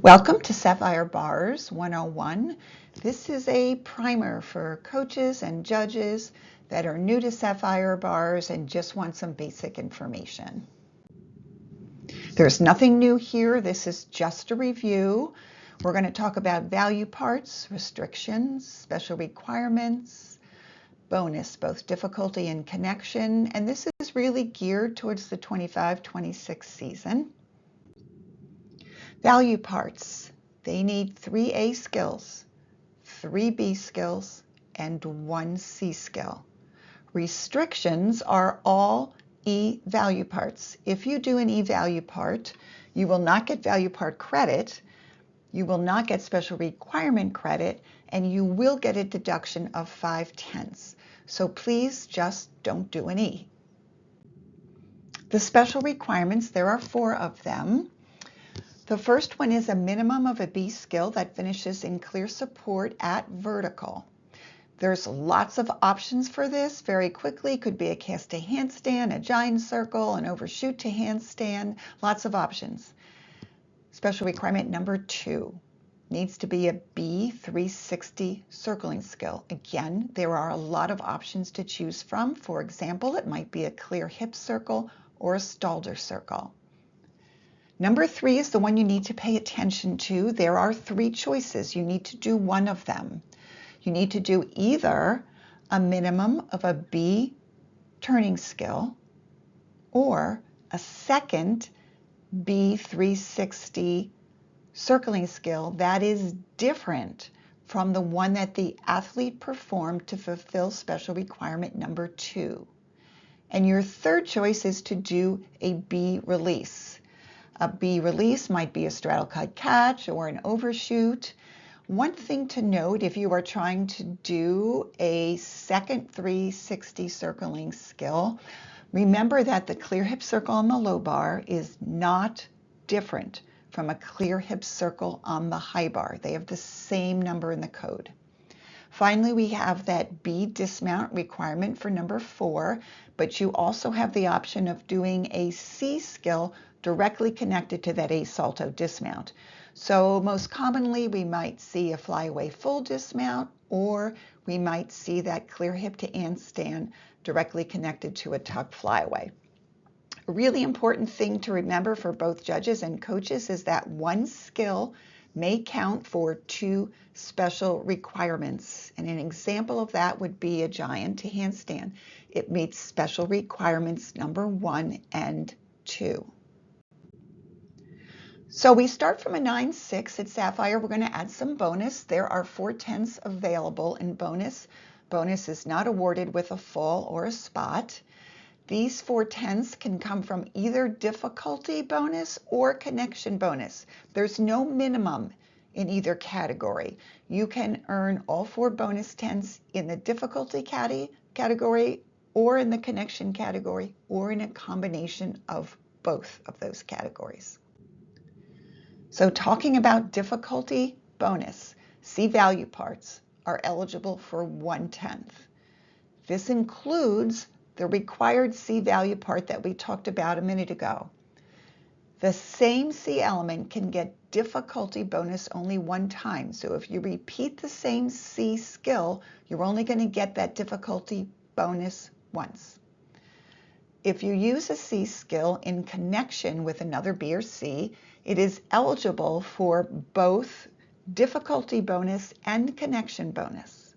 Welcome to Sapphire Bars 101. This is a primer for coaches and judges that are new to Sapphire Bars and just want some basic information. There's nothing new here. This is just a review. We're going to talk about value parts, restrictions, special requirements, bonus, both difficulty and connection, and this is really geared towards the 25-26 season. Value parts. They need 3 A skills, 3 B skills, and 1 C skill. Restrictions are all E value parts. If you do an E value part, you will not get value part credit, you will not get special requirement credit, and you will get a deduction of 5/10. So please just don't do an E. The special requirements, there are 4 of them. The first one is a minimum of a B skill that finishes in clear support at vertical. There's lots of options for this. Very quickly, could be a cast to handstand, a giant circle, an overshoot to handstand, lots of options. Special requirement number 2 needs to be a B 360 circling skill. Again, there are a lot of options to choose from. For example, it might be a clear hip circle or a Stalder circle. Number 3 is the one you need to pay attention to. There are 3 choices. You need to do one of them. You need to do either a minimum of a B turning skill or a second B 360 circling skill that is different from the one that the athlete performed to fulfill special requirement number 2. And your third choice is to do a B release. A B release might be a straddle cut catch or an overshoot. One thing to note, if you are trying to do a second 360 circling skill, remember that the clear hip circle on the low bar is not different from a clear hip circle on the high bar. They have the same number in the code. Finally, we have that B dismount requirement for number 4, but you also have the option of doing a C skill directly connected to that A salto dismount. So most commonly we might see a flyaway full dismount, or we might see that clear hip to handstand directly connected to a tuck flyaway. A really important thing to remember for both judges and coaches is that one skill may count for 2 special requirements. And an example of that would be a giant to handstand. It meets special requirements number 1 and 2. So we start from a 9-6 at Sapphire. We're going to add some bonus. There are 4/10 available in bonus. Bonus is not awarded with a fall or a spot. These 4/10 can come from either difficulty bonus or connection bonus. There's no minimum in either category. You can earn all 4 bonus 10s in the difficulty category or in the connection category or in a combination of both of those categories. So talking about difficulty bonus, C value parts are eligible for 1/10. This includes the required C value part that we talked about a minute ago. The same C element can get difficulty bonus only 1 time. So if you repeat the same C skill, you're only going to get that difficulty bonus once. If you use a C skill in connection with another B or C, it is eligible for both difficulty bonus and connection bonus.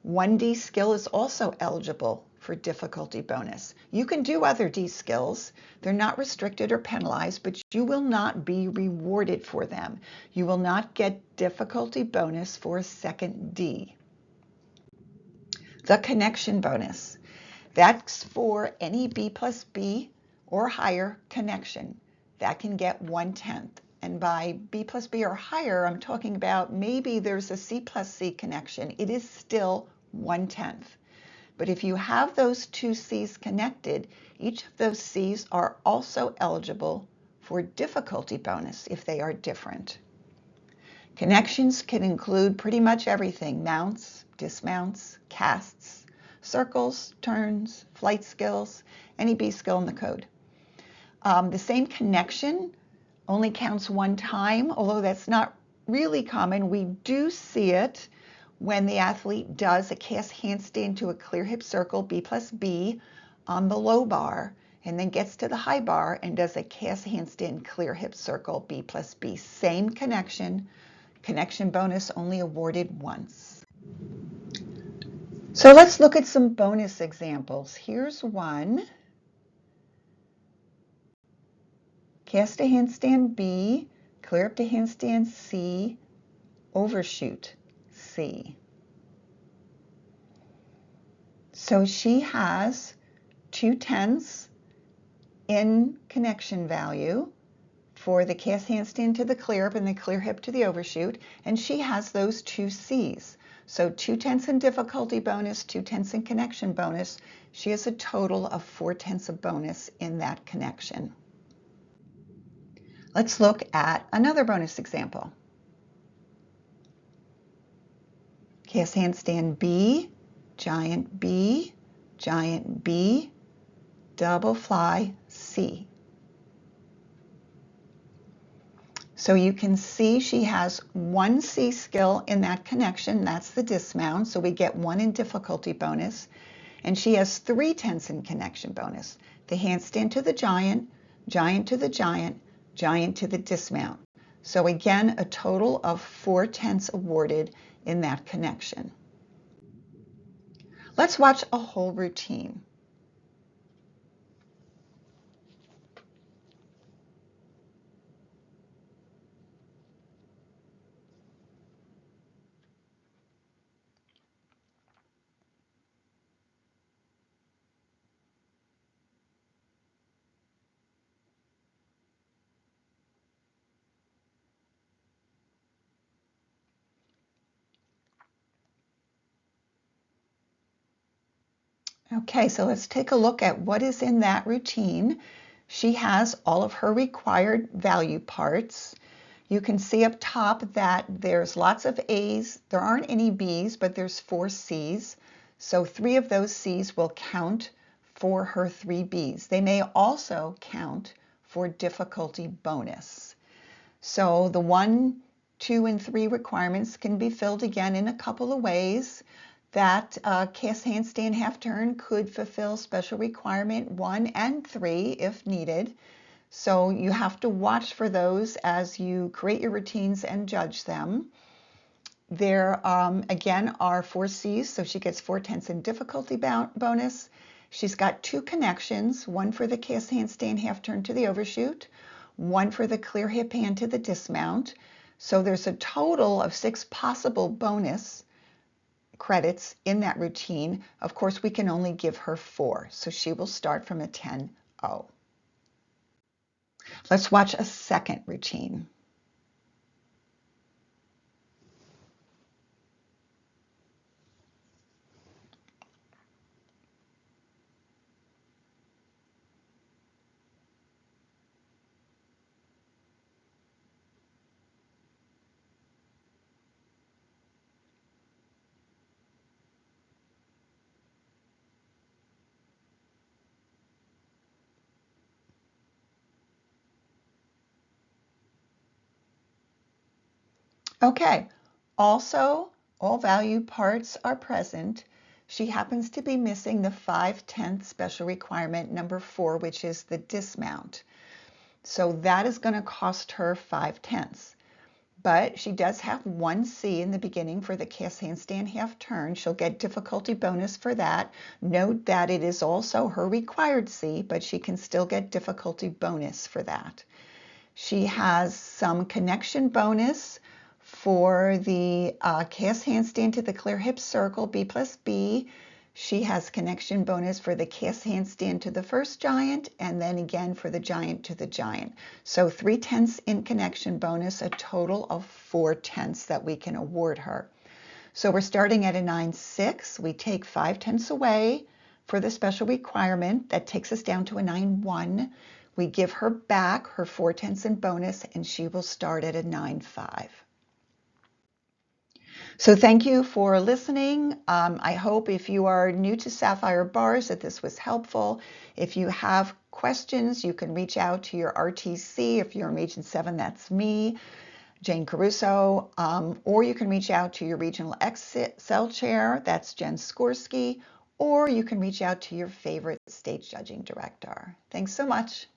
1D skill is also eligible for difficulty bonus. You can do other D skills. They're not restricted or penalized, but you will not be rewarded for them. You will not get difficulty bonus for a second D. The connection bonus. That's for any B plus B or higher connection. That can get 1/10. And by B plus B or higher, I'm talking about maybe there's a C plus C connection. It is still 1/10. But if you have those 2 C's connected, each of those C's are also eligible for difficulty bonus if they are different. Connections can include pretty much everything: mounts, dismounts, casts, circles, turns, flight skills, any B skill in the code. The same connection only counts one time, although that's not really common. We do see it when the athlete does a cast handstand to a clear hip circle, B plus B, on the low bar, and then gets to the high bar and does a cast handstand clear hip circle, B plus B. Same connection, connection bonus only awarded once. So let's look at some bonus examples. Here's one. Cast a handstand B, clear up to handstand C, overshoot C. So she has 2/10 in connection value for the cast handstand to the clear up and the clear hip to the overshoot, and she has those 2 C's. So 2/10 in difficulty bonus, 2/10 in connection bonus. She has a total of 4/10 of bonus in that connection. Let's look at another bonus example. Cast handstand B, giant B, giant B, double fly C. So you can see she has 1 C skill in that connection. That's the dismount. So we get 1 in difficulty bonus. And she has 3/10 in connection bonus. The handstand to the giant, giant to the giant, giant to the dismount. So again, a total of 4/10 awarded in that connection. Let's watch a whole routine. Okay, so let's take a look at what is in that routine. She has all of her required value parts. You can see up top that there's lots of A's. There aren't any B's, but there's 4 C's. So 3 of those C's will count for her 3 B's. They may also count for difficulty bonus. So the 1, 2, and 3 requirements can be filled again in a couple of ways. That cast handstand half turn could fulfill special requirement 1 and 3 if needed. So you have to watch for those as you create your routines and judge them. There again are 4 C's, so she gets 4/10 in difficulty bonus. She's got 2 connections, one for the cast handstand half turn to the overshoot, one for the clear hip hand to the dismount. So there's a total of 6 possible bonus credits in that routine. Of course, we can only give her 4, so she will start from a 10-0. Let's watch a second routine. Okay, also all value parts are present. She happens to be missing the 5/10 special requirement number 4, which is the dismount. So that is going to cost her 5/10. But she does have 1 C in the beginning for the cast handstand half turn. She'll get difficulty bonus for that. Note that it is also her required C, but she can still get difficulty bonus for that. She has some connection bonus for the cast handstand to the clear hip circle, B plus B. She has connection bonus for the cast handstand to the first giant, and then again for the giant to the giant. So 3/10 in connection bonus, a total of 4/10 that we can award her. So we're starting at a 9-6. We take 5/10 away for the special requirement. That takes us down to a 9-1. We give her back her 4/10 in bonus, and she will start at a 9-5. So thank you for listening. I hope if you are new to Sapphire Bars that this was helpful. If you have questions, you can reach out to your RTC. If you're in Region 7, that's me, Jane Caruso, or you can reach out to your Regional Excel Chair, that's Jen Skorsky, or you can reach out to your favorite state judging director. Thanks so much.